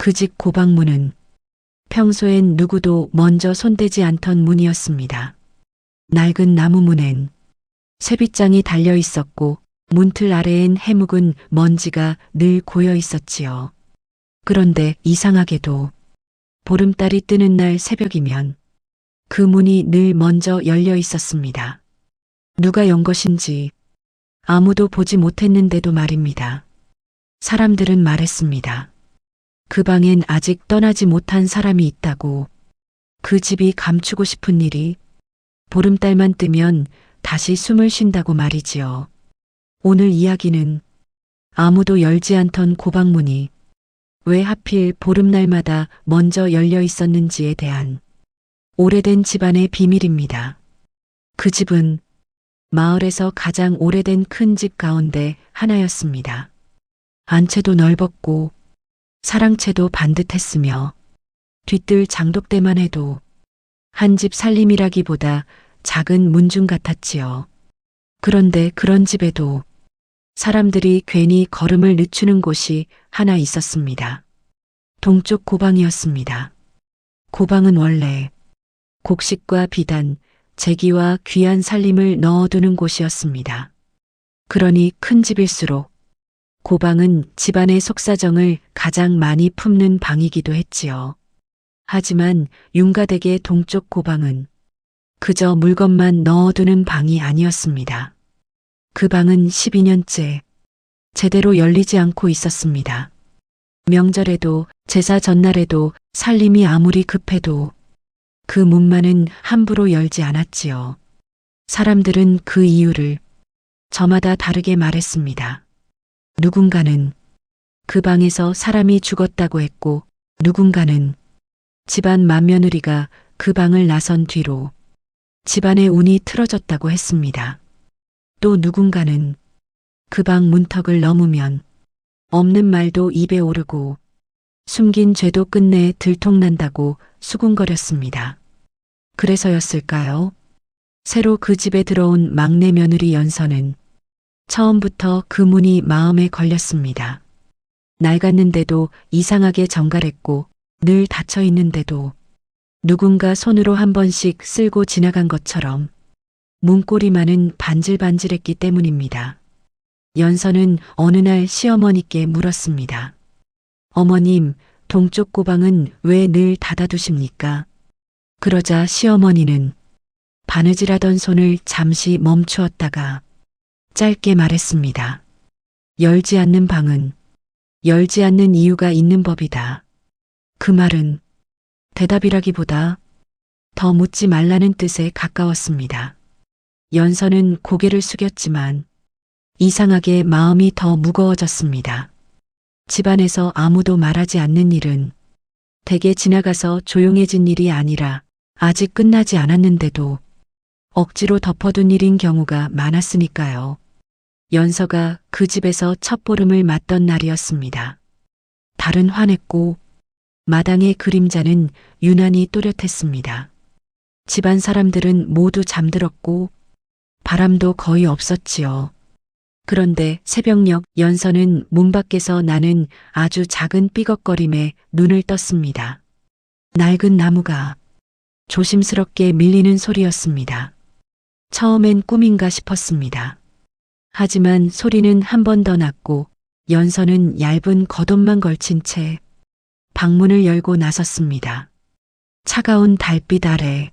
그 집 고방문은 평소엔 누구도 먼저 손대지 않던 문이었습니다. 낡은 나무 문엔 쇠빗장이 달려 있었고 문틀 아래엔 해묵은 먼지가 늘 고여 있었지요. 그런데 이상하게도 보름달이 뜨는 날 새벽이면 그 문이 늘 먼저 열려 있었습니다. 누가 연 것인지 아무도 보지 못했는데도 말입니다. 사람들은 말했습니다. 그 방엔 아직 떠나지 못한 사람이 있다고. 그 집이 감추고 싶은 일이 보름달만 뜨면 다시 숨을 쉰다고 말이지요. 오늘 이야기는 아무도 열지 않던 고방문이 왜 하필 보름날마다 먼저 열려 있었는지에 대한 오래된 집안의 비밀입니다. 그 집은 마을에서 가장 오래된 큰 집 가운데 하나였습니다. 안채도 넓었고 사랑채도 반듯했으며 뒤뜰 장독대만 해도 한 집 살림이라기보다 작은 문중 같았지요. 그런데 그런 집에도 사람들이 괜히 걸음을 늦추는 곳이 하나 있었습니다. 동쪽 고방이었습니다. 고방은 원래 곡식과 비단, 제기와 귀한 살림을 넣어두는 곳이었습니다. 그러니 큰 집일수록 고방은 집안의 속사정을 가장 많이 품는 방이기도 했지요. 하지만 윤가댁의 동쪽 고방은 그저 물건만 넣어두는 방이 아니었습니다. 그 방은 12년째 제대로 열리지 않고 있었습니다. 명절에도 제사 전날에도 살림이 아무리 급해도 그 문만은 함부로 열지 않았지요. 사람들은 그 이유를 저마다 다르게 말했습니다. 누군가는 그 방에서 사람이 죽었다고 했고 누군가는 집안 맏며느리가 그 방을 나선 뒤로 집안의 운이 틀어졌다고 했습니다. 또 누군가는 그 방 문턱을 넘으면 없는 말도 입에 오르고 숨긴 죄도 끝내 들통난다고 수군거렸습니다. 그래서였을까요? 새로 그 집에 들어온 막내 며느리 연서는 처음부터 그 문이 마음에 걸렸습니다. 낡았는데도 이상하게 정갈했고 늘 닫혀 있는데도 누군가 손으로 한 번씩 쓸고 지나간 것처럼 문고리만은 반질반질했기 때문입니다. 연서는 어느 날 시어머니께 물었습니다. 어머님, 동쪽 고방은 왜 늘 닫아두십니까? 그러자 시어머니는 바느질하던 손을 잠시 멈추었다가 짧게 말했습니다. 열지 않는 방은 열지 않는 이유가 있는 법이다. 그 말은 대답이라기보다 더 묻지 말라는 뜻에 가까웠습니다. 연서는 고개를 숙였지만 이상하게 마음이 더 무거워졌습니다. 집안에서 아무도 말하지 않는 일은 대개 지나가서 조용해진 일이 아니라 아직 끝나지 않았는데도 억지로 덮어둔 일인 경우가 많았으니까요. 연서가 그 집에서 첫 보름을 맞던 날이었습니다. 달은 환했고 마당의 그림자는 유난히 또렷했습니다. 집안 사람들은 모두 잠들었고 바람도 거의 없었지요. 그런데 새벽녘 연서는 문 밖에서 나는 아주 작은 삐걱거림에 눈을 떴습니다. 낡은 나무가 조심스럽게 밀리는 소리였습니다. 처음엔 꿈인가 싶었습니다. 하지만 소리는 한 번 더 났고 연서는 얇은 겉옷만 걸친 채 방문을 열고 나섰습니다. 차가운 달빛 아래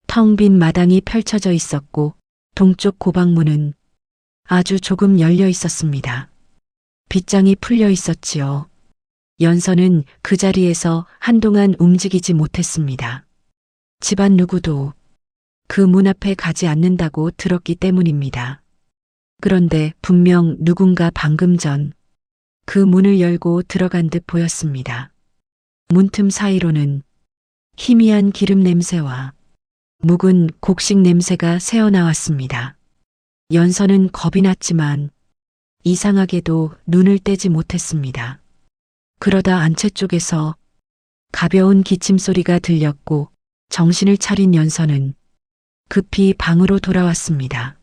텅 빈 마당이 펼쳐져 있었고 동쪽 고방문은 아주 조금 열려 있었습니다. 빗장이 풀려 있었지요. 연서는 그 자리에서 한동안 움직이지 못했습니다. 집안 누구도 그 문 앞에 가지 않는다고 들었기 때문입니다. 그런데 분명 누군가 방금 전 그 문을 열고 들어간 듯 보였습니다. 문틈 사이로는 희미한 기름 냄새와 묵은 곡식 냄새가 새어나왔습니다. 연서는 겁이 났지만 이상하게도 눈을 떼지 못했습니다. 그러다 안채 쪽에서 가벼운 기침 소리가 들렸고 정신을 차린 연서는 급히 방으로 돌아왔습니다.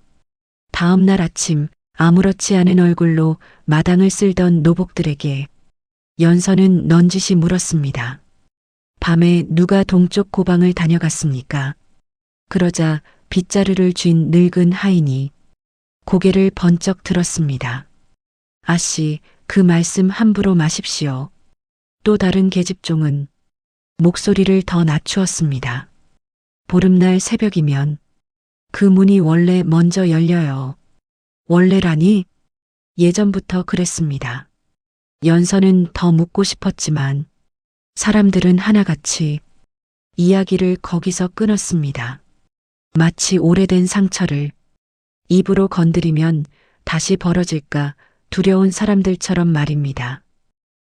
다음 날 아침 아무렇지 않은 얼굴로 마당을 쓸던 노복들에게 연서는 넌지시 물었습니다. 밤에 누가 동쪽 고방을 다녀갔습니까? 그러자 빗자루를 쥔 늙은 하인이 고개를 번쩍 들었습니다. 아씨, 그 말씀 함부로 마십시오. 또 다른 계집종은 목소리를 더 낮추었습니다. 보름날 새벽이면 그 문이 원래 먼저 열려요. 원래라니? 예전부터 그랬습니다. 연서는 더 묻고 싶었지만 사람들은 하나같이 이야기를 거기서 끊었습니다. 마치 오래된 상처를 입으로 건드리면 다시 벌어질까 두려운 사람들처럼 말입니다.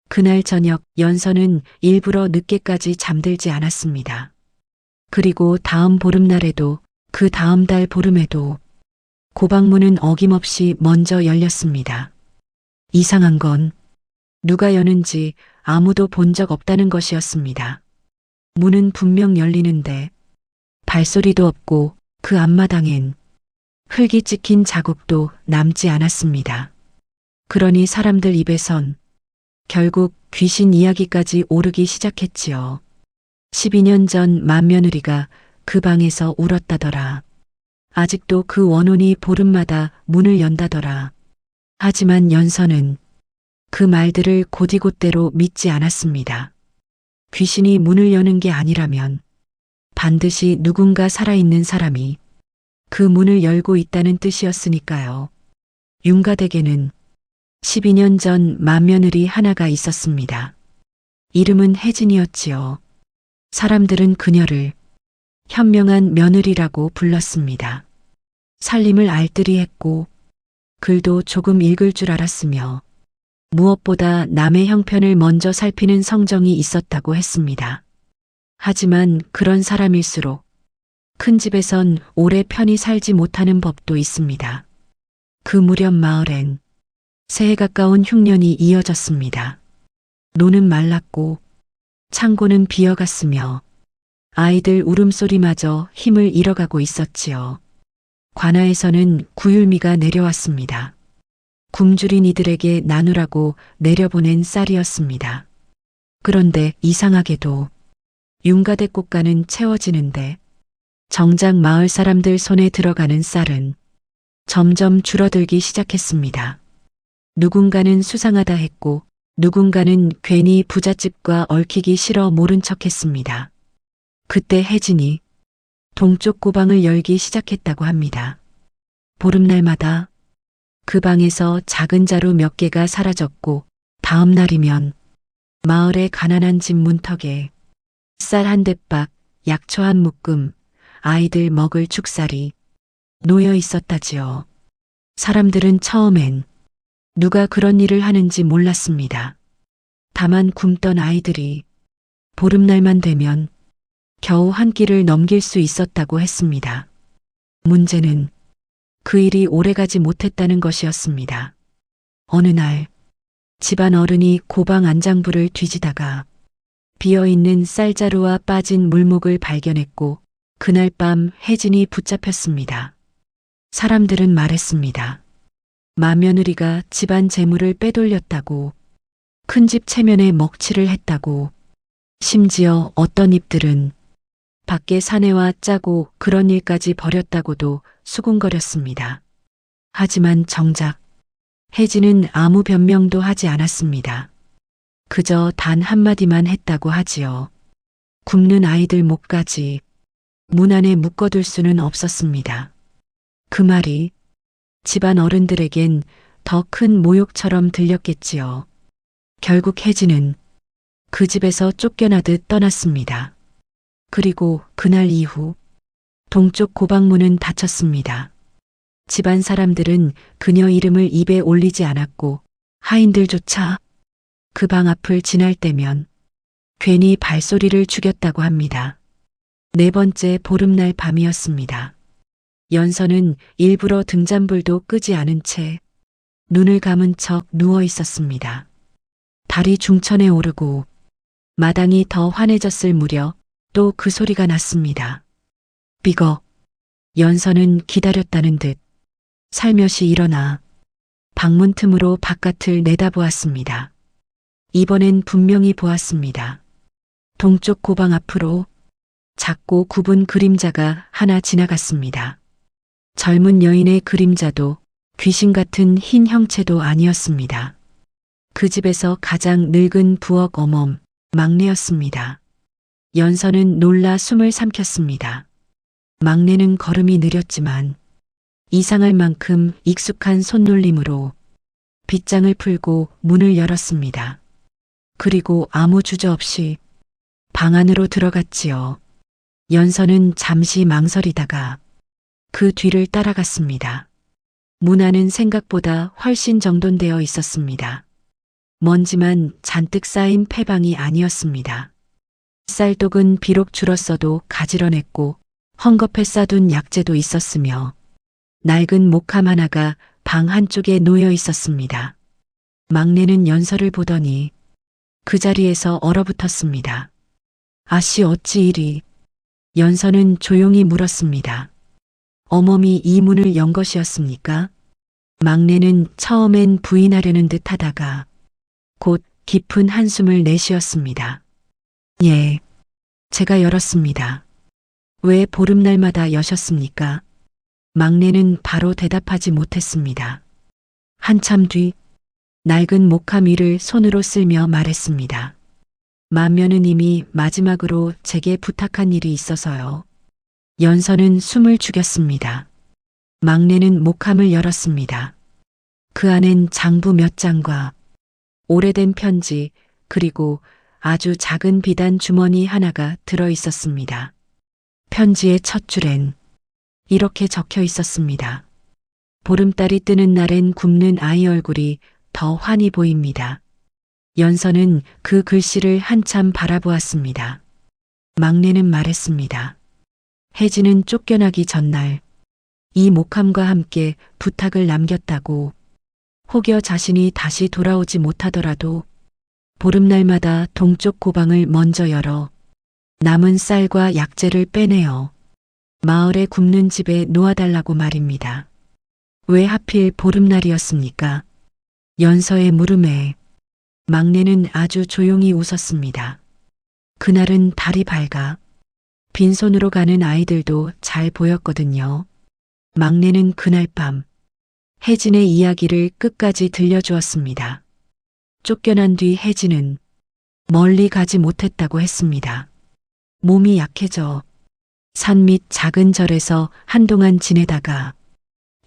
그날 저녁 연서는 일부러 늦게까지 잠들지 않았습니다. 그리고 다음 보름날에도 그 다음 달 보름에도 고방문은 어김없이 먼저 열렸습니다. 이상한 건 누가 여는지 아무도 본 적 없다는 것이었습니다. 문은 분명 열리는데 발소리도 없고 그 앞마당엔 흙이 찍힌 자국도 남지 않았습니다. 그러니 사람들 입에선 결국 귀신 이야기까지 오르기 시작했지요. 12년 전 맏며느리가 그 방에서 울었다더라. 아직도 그 원혼이 보름마다 문을 연다더라. 하지만 연서는 그 말들을 곧이곧대로 믿지 않았습니다. 귀신이 문을 여는 게 아니라면 반드시 누군가 살아있는 사람이 그 문을 열고 있다는 뜻이었으니까요. 윤가댁에는 12년 전 맏며느리 하나가 있었습니다. 이름은 혜진이었지요. 사람들은 그녀를 현명한 며느리라고 불렀습니다. 살림을 알뜰히 했고 글도 조금 읽을 줄 알았으며 무엇보다 남의 형편을 먼저 살피는 성정이 있었다고 했습니다. 하지만 그런 사람일수록 큰 집에선 오래 편히 살지 못하는 법도 있습니다. 그 무렵 마을엔 새해 가까운 흉년이 이어졌습니다. 노는 말랐고 창고는 비어갔으며 아이들 울음소리마저 힘을 잃어가고 있었지요. 관아에서는 구율미가 내려왔습니다. 굶주린 이들에게 나누라고 내려보낸 쌀이었습니다. 그런데 이상하게도 윤가댁 꽃가는 채워지는데 정작 마을 사람들 손에 들어가는 쌀은 점점 줄어들기 시작했습니다. 누군가는 수상하다 했고 누군가는 괜히 부잣집과 얽히기 싫어 모른 척했습니다. 그때 혜진이 동쪽 고방을 열기 시작했다고 합니다. 보름날마다 그 방에서 작은 자루 몇 개가 사라졌고 다음 날이면 마을의 가난한 집 문턱에 쌀 한 대박, 약초 한 묶음, 아이들 먹을 죽살이 놓여 있었다지요. 사람들은 처음엔 누가 그런 일을 하는지 몰랐습니다. 다만 굶던 아이들이 보름날만 되면 겨우 한 끼를 넘길 수 있었다고 했습니다. 문제는 그 일이 오래가지 못했다는 것이었습니다. 어느 날 집안 어른이 고방 안장부를 뒤지다가 비어있는 쌀자루와 빠진 물목을 발견했고 그날 밤 혜진이 붙잡혔습니다. 사람들은 말했습니다. 맏며느리가 집안 재물을 빼돌렸다고, 큰 집 체면에 먹칠을 했다고, 심지어 어떤 입들은 밖에 사내와 짜고 그런 일까지 벌였다고도 수군거렸습니다. 하지만 정작 혜진은 아무 변명도 하지 않았습니다. 그저 단 한마디만 했다고 하지요. 굶는 아이들 목까지 문 안에 묶어둘 수는 없었습니다. 그 말이 집안 어른들에겐 더 큰 모욕처럼 들렸겠지요. 결국 혜진은 그 집에서 쫓겨나듯 떠났습니다. 그리고 그날 이후 동쪽 고방문은 닫혔습니다. 집안 사람들은 그녀 이름을 입에 올리지 않았고 하인들조차 그 방 앞을 지날 때면 괜히 발소리를 죽였다고 합니다. 네 번째 보름날 밤이었습니다. 연서는 일부러 등잔불도 끄지 않은 채 눈을 감은 척 누워 있었습니다. 달이 중천에 오르고 마당이 더 환해졌을 무렵 또 그 소리가 났습니다. 삐걱. 연서는 기다렸다는 듯 살며시 일어나 방문 틈으로 바깥을 내다보았습니다. 이번엔 분명히 보았습니다. 동쪽 고방 앞으로 작고 굽은 그림자가 하나 지나갔습니다. 젊은 여인의 그림자도 귀신 같은 흰 형체도 아니었습니다. 그 집에서 가장 늙은 부엌 어멈, 막내였습니다. 연서는 놀라 숨을 삼켰습니다. 막내는 걸음이 느렸지만 이상할 만큼 익숙한 손놀림으로 빗장을 풀고 문을 열었습니다. 그리고 아무 주저없이 방 안으로 들어갔지요. 연서는 잠시 망설이다가 그 뒤를 따라갔습니다. 문 안은 생각보다 훨씬 정돈되어 있었습니다. 먼지만 잔뜩 쌓인 폐방이 아니었습니다. 쌀독은 비록 줄었어도 가지런했고 헝겊에 싸둔 약재도 있었으며 낡은 목함 하나가 방 한쪽에 놓여 있었습니다. 막내는 연서를 보더니 그 자리에서 얼어붙었습니다. 아씨 어찌 이리? 연서는 조용히 물었습니다. 어멈이 이 문을 연 것이었습니까? 막내는 처음엔 부인하려는 듯 하다가 곧 깊은 한숨을 내쉬었습니다. 예, 제가 열었습니다. 왜 보름날마다 여셨습니까? 막내는 바로 대답하지 못했습니다. 한참 뒤 낡은 목함 위를 손으로 쓸며 말했습니다. 만면은 마지막으로 제게 부탁한 일이 있어서요. 연서는 숨을 죽였습니다. 막내는 목함을 열었습니다. 그 안엔 장부 몇 장과 오래된 편지 그리고 아주 작은 비단 주머니 하나가 들어 있었습니다. 편지의 첫 줄엔 이렇게 적혀 있었습니다. 보름달이 뜨는 날엔 굶는 아이 얼굴이 더 환히 보입니다. 연서는 그 글씨를 한참 바라보았습니다. 막내는 말했습니다. 혜진은 쫓겨나기 전날 이 목함과 함께 부탁을 남겼다고 혹여 자신이 다시 돌아오지 못하더라도 보름날마다 동쪽 고방을 먼저 열어 남은 쌀과 약재를 빼내어 마을에 굽는 집에 놓아달라고 말입니다. 왜 하필 보름날이었습니까? 연서의 물음에 막내는 아주 조용히 웃었습니다. 그날은 달이 밝아 빈손으로 가는 아이들도 잘 보였거든요. 막내는 그날 밤 혜진의 이야기를 끝까지 들려주었습니다. 쫓겨난 뒤 혜진은 멀리 가지 못했다고 했습니다. 몸이 약해져 산 밑 작은 절에서 한동안 지내다가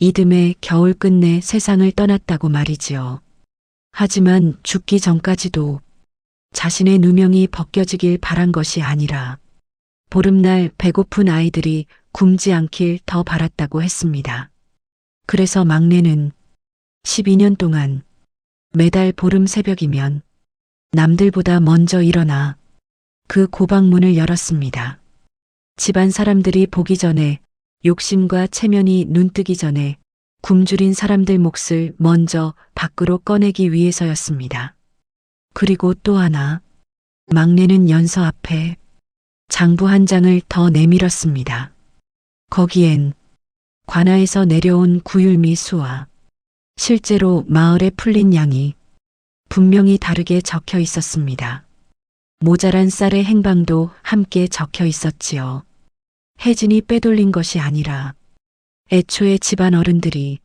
이듬해 겨울 끝내 세상을 떠났다고 말이지요. 하지만 죽기 전까지도 자신의 누명이 벗겨지길 바란 것이 아니라 보름날 배고픈 아이들이 굶지 않길 더 바랐다고 했습니다. 그래서 막내는 12년 동안 매달 보름 새벽이면 남들보다 먼저 일어나 그 고방문을 열었습니다. 집안 사람들이 보기 전에 욕심과 체면이 눈뜨기 전에 굶주린 사람들 몫을 먼저 밖으로 꺼내기 위해서였습니다. 그리고 또 하나, 막내는 연서 앞에 장부 한 장을 더 내밀었습니다. 거기엔 관아에서 내려온 구율미 수와 실제로 마을에 풀린 양이 분명히 다르게 적혀 있었습니다. 모자란 쌀의 행방도 함께 적혀 있었지요. 혜진이 빼돌린 것이 아니라 애초에 집안 어른들이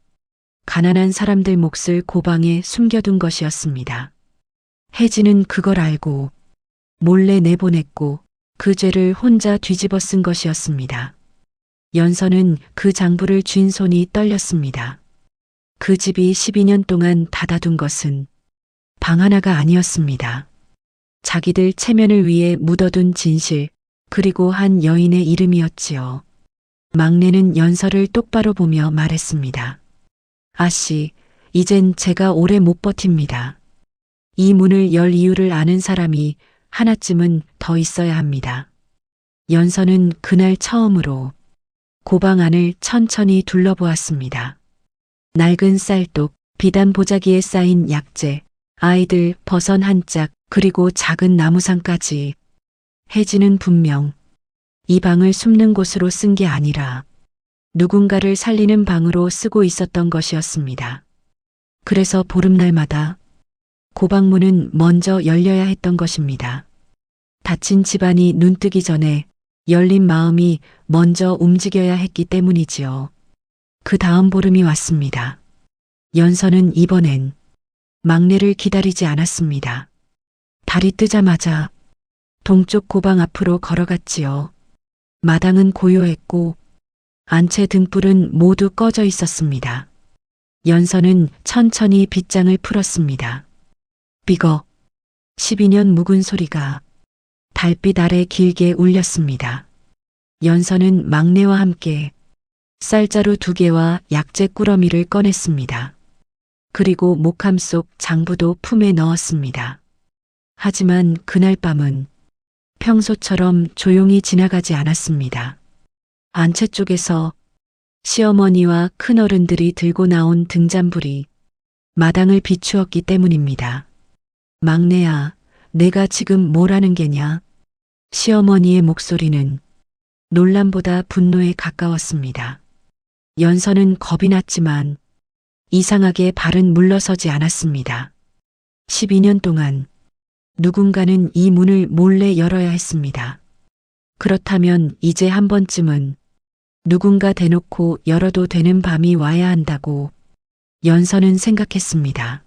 가난한 사람들 몫을 고방에 숨겨둔 것이었습니다. 혜진은 그걸 알고 몰래 내보냈고 그 죄를 혼자 뒤집어 쓴 것이었습니다. 연서는 그 장부를 쥔 손이 떨렸습니다. 그 집이 12년 동안 닫아둔 것은 방 하나가 아니었습니다. 자기들 체면을 위해 묻어둔 진실, 그리고 한 여인의 이름이었지요. 막내는 연서를 똑바로 보며 말했습니다. 아씨, 이젠 제가 오래 못 버팁니다. 이 문을 열 이유를 아는 사람이 하나쯤은 더 있어야 합니다. 연서는 그날 처음으로 고방 안을 천천히 둘러보았습니다. 낡은 쌀독, 비단 보자기에 쌓인 약재, 아이들 버선 한 짝, 그리고 작은 나무상까지. 혜진은 분명 이 방을 숨는 곳으로 쓴 게 아니라 누군가를 살리는 방으로 쓰고 있었던 것이었습니다. 그래서 보름날마다 고방문은 먼저 열려야 했던 것입니다. 다친 집안이 눈뜨기 전에 열린 마음이 먼저 움직여야 했기 때문이지요. 그 다음 보름이 왔습니다. 연서는 이번엔 막내를 기다리지 않았습니다. 달이 뜨자마자 동쪽 고방 앞으로 걸어갔지요. 마당은 고요했고 안채 등불은 모두 꺼져 있었습니다. 연서는 천천히 빗장을 풀었습니다. 삐걱 12년 묵은 소리가 달빛 아래 길게 울렸습니다. 연서는 막내와 함께 쌀자루 2개와 약재 꾸러미를 꺼냈습니다. 그리고 목함 속 장부도 품에 넣었습니다. 하지만 그날 밤은 평소처럼 조용히 지나가지 않았습니다. 안채 쪽에서 시어머니와 큰어른들이 들고 나온 등잔불이 마당을 비추었기 때문입니다. 막내야, 내가 지금 뭘 하는 게냐? 시어머니의 목소리는 놀람보다 분노에 가까웠습니다. 연서는 겁이 났지만 이상하게 발은 물러서지 않았습니다. 12년 동안 누군가는 이 문을 몰래 열어야 했습니다. 그렇다면 이제 한 번쯤은 누군가 대놓고 열어도 되는 밤이 와야 한다고 연서는 생각했습니다.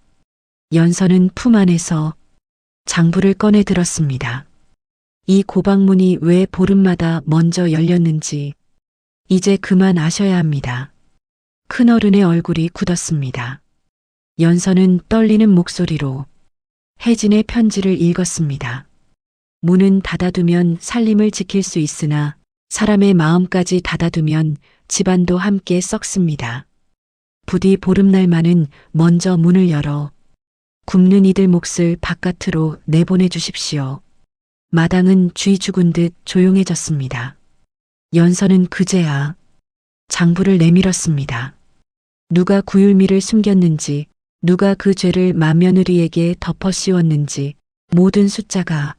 연서는 품 안에서 장부를 꺼내 들었습니다. 이 고방문이 왜 보름마다 먼저 열렸는지 이제 그만 아셔야 합니다. 큰어른의 얼굴이 굳었습니다. 연서는 떨리는 목소리로 혜진의 편지를 읽었습니다. 문은 닫아두면 살림을 지킬 수 있으나 사람의 마음까지 닫아두면 집안도 함께 썩습니다. 부디 보름날만은 먼저 문을 열어 굶는 이들 몫을 바깥으로 내보내 주십시오. 마당은 쥐 죽은 듯 조용해졌습니다. 연서는 그제야 장부를 내밀었습니다. 누가 구율미를 숨겼는지, 누가 그 죄를 맏며느리에게 덮어 씌웠는지 모든 숫자가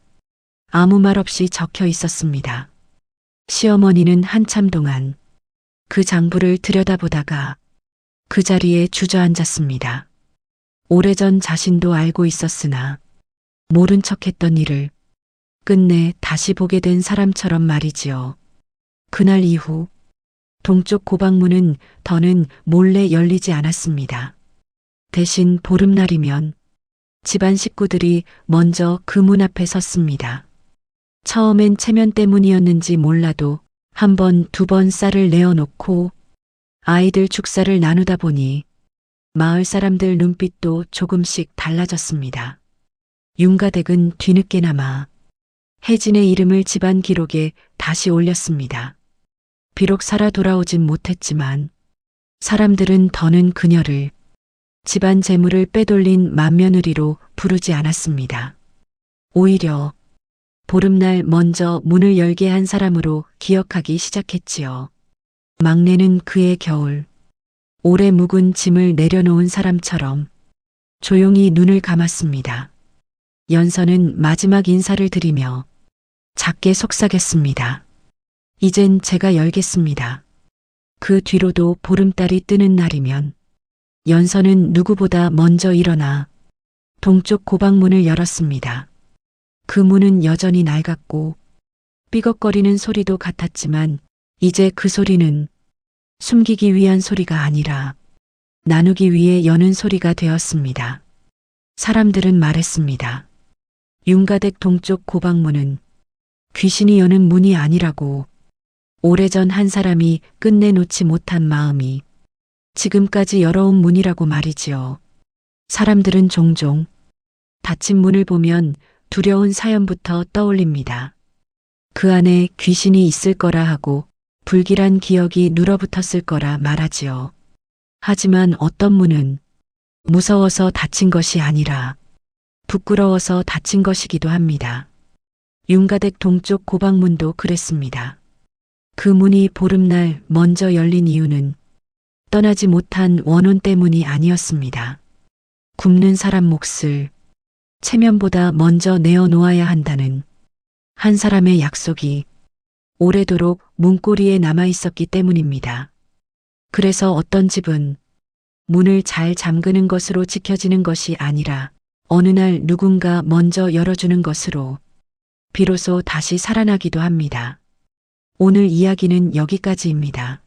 아무 말 없이 적혀 있었습니다. 시어머니는 한참 동안 그 장부를 들여다보다가 그 자리에 주저앉았습니다. 오래전 자신도 알고 있었으나 모른 척했던 일을 끝내 다시 보게 된 사람처럼 말이지요. 그날 이후 동쪽 고방문은 더는 몰래 열리지 않았습니다. 대신 보름날이면 집안 식구들이 먼저 그 문 앞에 섰습니다. 처음엔 체면 때문이었는지 몰라도 1번, 2번 쌀을 내어놓고 아이들 축사를 나누다 보니 마을 사람들 눈빛도 조금씩 달라졌습니다. 윤가댁은 뒤늦게나마 혜진의 이름을 집안 기록에 다시 올렸습니다. 비록 살아 돌아오진 못했지만 사람들은 더는 그녀를 집안 재물을 빼돌린 맏며느리로 부르지 않았습니다. 오히려 보름날 먼저 문을 열게 한 사람으로 기억하기 시작했지요. 막내는 그의 겨울, 오래 묵은 짐을 내려놓은 사람처럼 조용히 눈을 감았습니다. 연서는 마지막 인사를 드리며 작게 속삭였습니다. 이젠 제가 열겠습니다. 그 뒤로도 보름달이 뜨는 날이면 연서는 누구보다 먼저 일어나 동쪽 고방문을 열었습니다. 그 문은 여전히 낡았고 삐걱거리는 소리도 같았지만 이제 그 소리는 숨기기 위한 소리가 아니라 나누기 위해 여는 소리가 되었습니다. 사람들은 말했습니다. 윤가댁 동쪽 고방문은 귀신이 여는 문이 아니라고. 오래전 한 사람이 끝내놓지 못한 마음이 지금까지 열어온 문이라고 말이지요. 사람들은 종종 닫힌 문을 보면 두려운 사연부터 떠올립니다. 그 안에 귀신이 있을 거라 하고 불길한 기억이 눌어붙었을 거라 말하지요. 하지만 어떤 문은 무서워서 닫힌 것이 아니라 부끄러워서 닫힌 것이기도 합니다. 윤가댁 동쪽 고방문도 그랬습니다. 그 문이 보름날 먼저 열린 이유는 떠나지 못한 원혼 때문이 아니었습니다. 굶는 사람 몫을 체면보다 먼저 내어놓아야 한다는 한 사람의 약속이 오래도록 문고리에 남아있었기 때문입니다. 그래서 어떤 집은 문을 잘 잠그는 것으로 지켜지는 것이 아니라 어느 날 누군가 먼저 열어주는 것으로 비로소 다시 살아나기도 합니다. 오늘 이야기는 여기까지입니다.